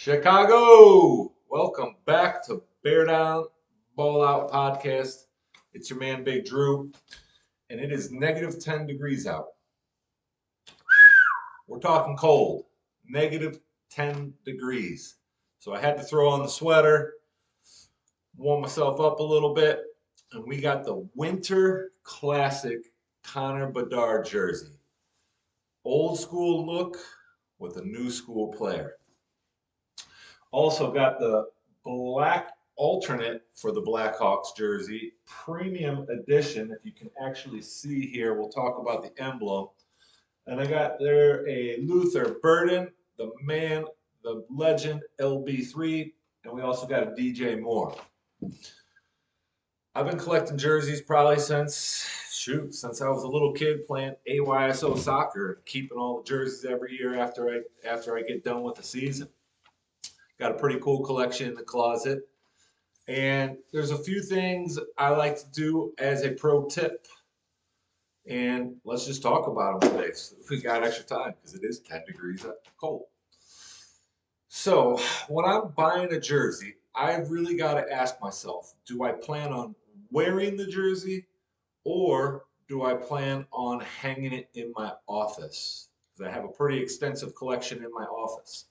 Chicago, welcome back to Bear Down Ball Out Podcast. It's your man Big Drew, and it is negative 10 degrees out. We're talking cold, negative 10 degrees. So I had to throw on the sweater, warm myself up a little bit, and we got the Winter Classic Connor Bedard jersey. Old school look with a new school player. Also got the black alternate for the Blackhawks jersey, premium edition. If you can actually see here, we'll talk about the emblem. And I got there a Luther Burden, the man, the legend, LB3, and we also got a DJ Moore. I've been collecting jerseys probably since I was a little kid playing AYSO soccer, keeping all the jerseys every year after I get done with the season. Got a pretty cool collection in the closet. And there's a few things I like to do as a pro tip. And let's just talk about them today. So we got extra time because it is 10 degrees cold. So when I'm buying a jersey, I've really got to ask myself, do I plan on wearing the jersey or do I plan on hanging it in my office? Because I have a pretty extensive collection in my office.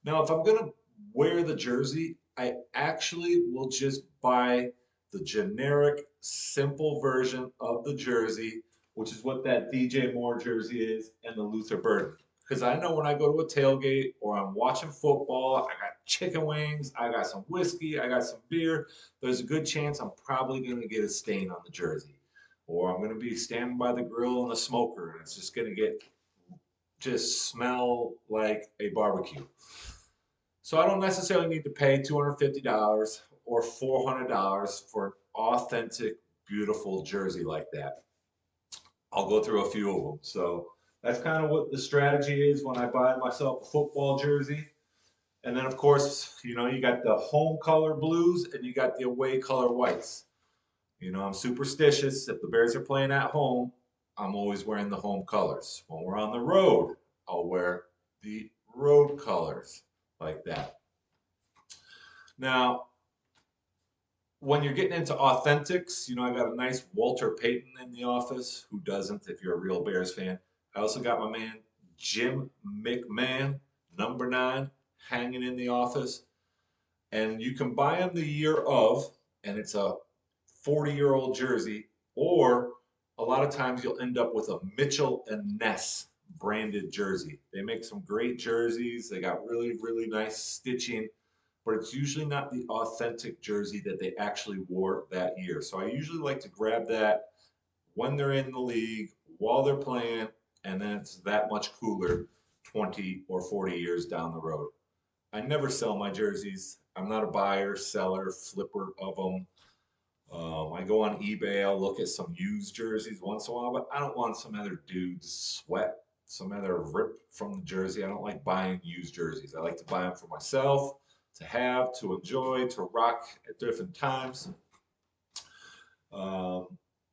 Now, if I'm going to wear the jersey, I actually will just buy the generic, simple version of the jersey, which is what that DJ Moore jersey is, and the Luther Burden. Because I know when I go to a tailgate or I'm watching football, I got chicken wings, I got some whiskey, I got some beer. There's a good chance I'm probably going to get a stain on the jersey. Or I'm going to be standing by the grill and the smoker, and it's just going to just smell like a barbecue. So I don't necessarily need to pay $250 or $400 for an authentic, beautiful jersey like that. I'll go through a few of them. So that's kind of what the strategy is when I buy myself a football jersey. And then, of course, you got the home color blues and you got the away color whites. I'm superstitious. If the Bears are playing at home, I'm always wearing the home colors. When we're on the road, I'll wear the road colors like that. Now, when you're getting into authentics, I got a nice Walter Payton in the office. Who doesn't if you're a real Bears fan? I also got my man Jim McMahon, number 9, hanging in the office. And you can buy them the year of, and it's a 40-year-old jersey, or a lot of times you'll end up with a Mitchell and Ness branded jersey. They make some great jerseys. They got really, really nice stitching, but it's usually not the authentic jersey that they actually wore that year. So I usually like to grab that when they're in the league, while they're playing, and then it's that much cooler 20 or 40 years down the road. I never sell my jerseys. I'm not a buyer, seller, flipper of them. I go on eBay, I'll look at some used jerseys once in a while, but I don't want some other dude's sweat, some other rip from the jersey. I don't like buying used jerseys. I like to buy them for myself, to have, to enjoy, to rock at different times. Um,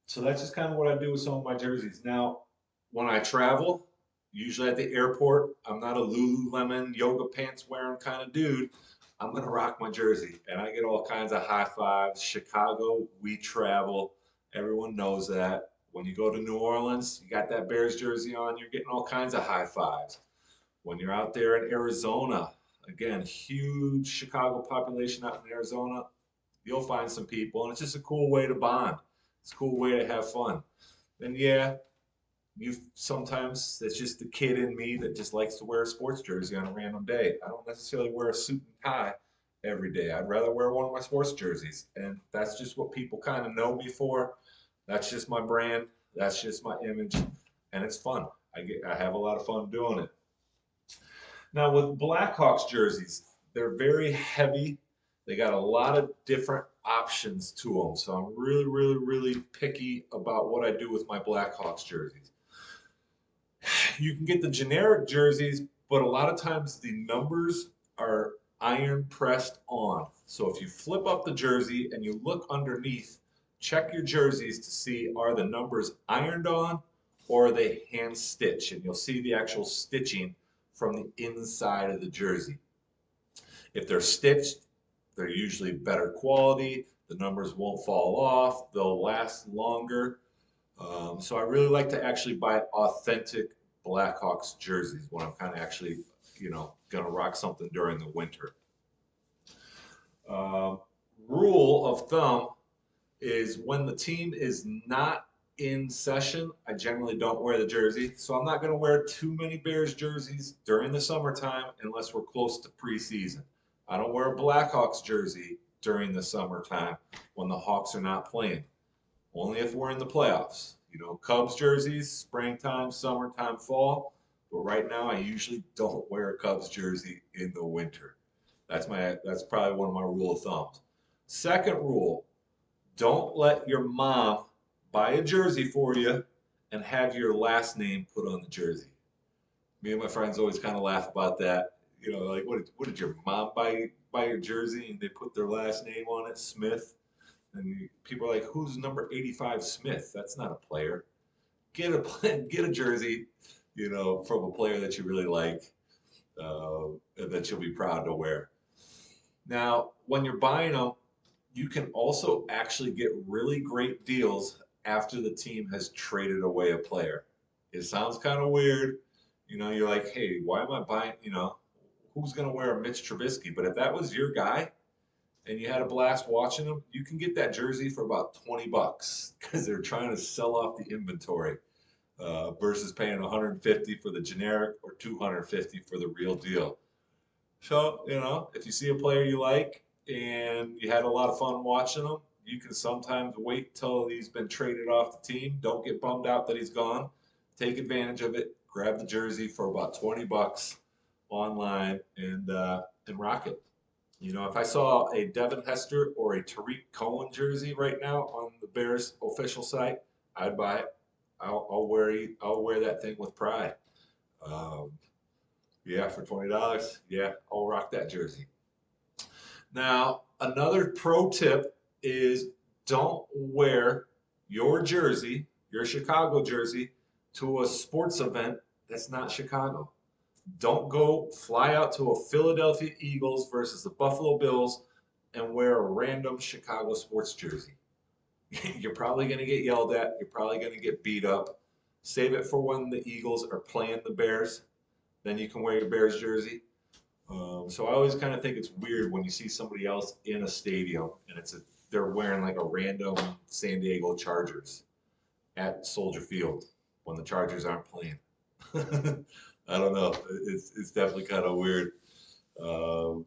so that's just kind of what I do with some of my jerseys. Now, when I travel, usually at the airport, I'm not a Lululemon yoga pants wearing kind of dude. I'm gonna rock my jersey, and I get all kinds of high fives. Chicago, we travel. Everyone knows that. When you go to New Orleans, you got that Bears jersey on, you're getting all kinds of high fives. When you're out there in Arizona, again, huge Chicago population out in Arizona, you'll find some people, and it's just a cool way to bond. It's a cool way to have fun. And yeah, you sometimes that's just the kid in me that just likes to wear a sports jersey on a random day. I don't necessarily wear a suit and tie every day. I'd rather wear one of my sports jerseys, and that's just what people kind of know me for. That's just my brand. That's just my image, and it's fun. I have a lot of fun doing it. Now with Blackhawks jerseys, they're very heavy. They got a lot of different options to them, so I'm really, really, really picky about what I do with my Blackhawks jerseys. You can get the generic jerseys, but a lot of times the numbers are iron pressed on. So if you flip up the jersey and you look underneath, check your jerseys to see are the numbers ironed on or are they hand stitched, and you'll see the actual stitching from the inside of the jersey. If they're stitched, they're usually better quality. The numbers won't fall off. They'll last longer. So I really like to actually buy authentic Blackhawks jerseys when I'm kind of actually, gonna rock something during the winter. Um, Rule of thumb is when the team is not in session, I generally don't wear the jersey. So I'm not going to wear too many Bears jerseys during the summertime unless we're close to preseason. I don't wear a Blackhawks jersey during the summertime when the Hawks are not playing. Only if we're in the playoffs. Cubs jerseys, springtime, summertime, fall. But right now, I usually don't wear a Cubs jersey in the winter. That's probably one of my rule of thumbs. Second rule, don't let your mom buy a jersey for you and have your last name put on the jersey. Me and my friends always kind of laugh about that. Like what did your mom buy your jersey and they put their last name on it, Smith? And people are like, "Who's number 85 Smith? That's not a player. Get a jersey, from a player that you really like, and that you'll be proud to wear." Now, when you're buying them, you can also actually get really great deals after the team has traded away a player. It sounds kind of weird. You're like, hey, why am I buying, who's going to wear a Mitch Trubisky? But if that was your guy and you had a blast watching him, you can get that jersey for about 20 bucks because they're trying to sell off the inventory versus paying 150 for the generic or 250 for the real deal. So, if you see a player you like and you had a lot of fun watching him, you can sometimes wait till he's been traded off the team. Don't get bummed out that he's gone. Take advantage of it. Grab the jersey for about 20 bucks online and rock it. If I saw a Devin Hester or a Tariq Cohen jersey right now on the Bears official site, I'd buy it. I'll wear that thing with pride. Um, yeah, for $20. Yeah, I'll rock that jersey. Now, another pro tip is don't wear your jersey, your Chicago jersey, to a sports event that's not Chicago. Don't go fly out to a Philadelphia Eagles versus the Buffalo Bills and wear a random Chicago sports jersey. You're probably going to get yelled at. You're probably going to get beat up. Save it for when the Eagles are playing the Bears. Then you can wear your Bears jersey. So I always kind of think it's weird when you see somebody else in a stadium and they're wearing like a random San Diego Chargers at Soldier Field when the Chargers aren't playing. I don't know. It's definitely kind of weird. Um,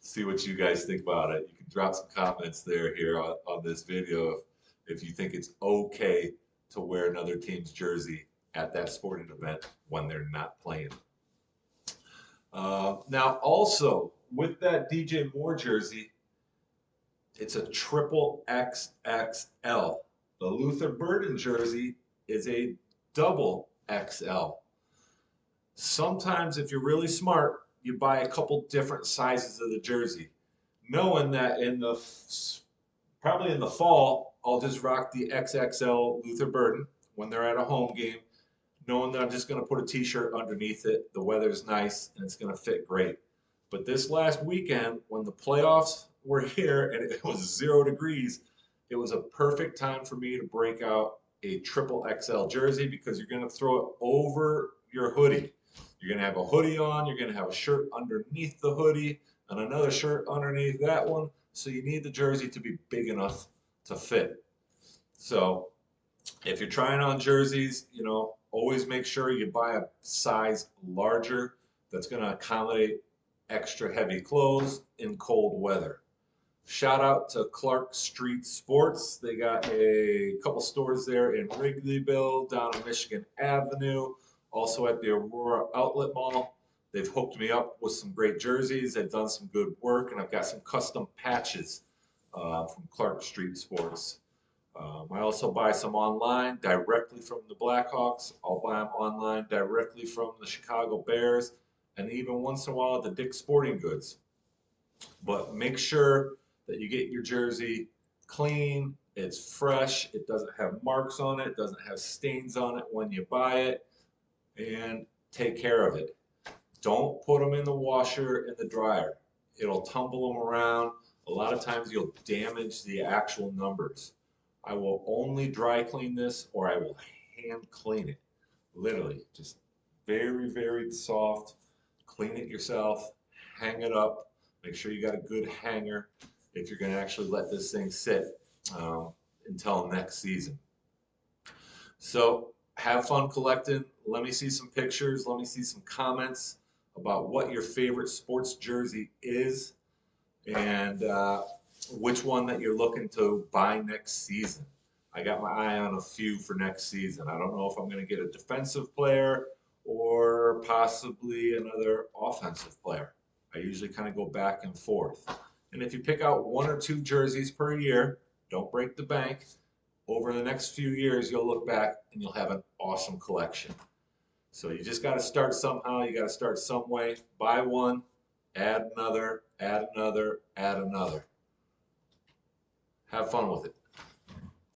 See what you guys think about it. You can drop some comments here on this video if you think it's okay to wear another team's jersey at that sporting event when they're not playing. Now, also with that DJ Moore jersey, it's a triple XXL. The Luther Burden jersey is a double XL. Sometimes, if you're really smart, you buy a couple different sizes of the jersey, knowing that probably in the fall, I'll just rock the XXL Luther Burden when they're at a home game, knowing that I'm just going to put a t-shirt underneath it. The weather's nice and it's going to fit great. But this last weekend, when the playoffs were here and it was 0 degrees, it was a perfect time for me to break out a triple XL jersey because you're going to throw it over your hoodie. You're going to have a hoodie on, you're going to have a shirt underneath the hoodie, and another shirt underneath that one. So you need the jersey to be big enough to fit. So if you're trying on jerseys, always make sure you buy a size larger that's going to accommodate extra heavy clothes in cold weather. Shout out to Clark Street Sports. They got a couple stores there in Wrigleyville, down on Michigan Avenue, also at the Aurora Outlet Mall. They've hooked me up with some great jerseys. They've done some good work, and I've got some custom patches from Clark Street Sports. I also buy some online directly from the Blackhawks. I'll buy them online directly from the Chicago Bears, and even once in a while at the Dick's Sporting Goods. But make sure that you get your jersey clean, it's fresh, it doesn't have marks on it, doesn't have stains on it when you buy it, and take care of it. Don't put them in the washer and the dryer. it'll tumble them around. A lot of times you'll damage the actual numbers. I will only dry clean this or I will hand clean it. Literally, just very, very soft. Clean it yourself, hang it up. Make sure you got a good hanger if you're going to actually let this thing sit um, until next season. So have fun collecting. Let me see some pictures. Let me see some comments about what your favorite sports jersey is and which one that you're looking to buy next season. I got my eye on a few for next season. I don't know if I'm going to get a defensive player or possibly another offensive player. I usually kind of go back and forth. And if you pick out one or two jerseys per year, don't break the bank. Over the next few years, you'll look back and you'll have an awesome collection. So you just got to start somehow. You got to start some way. Buy one, add another, add another, add another. Have fun with it.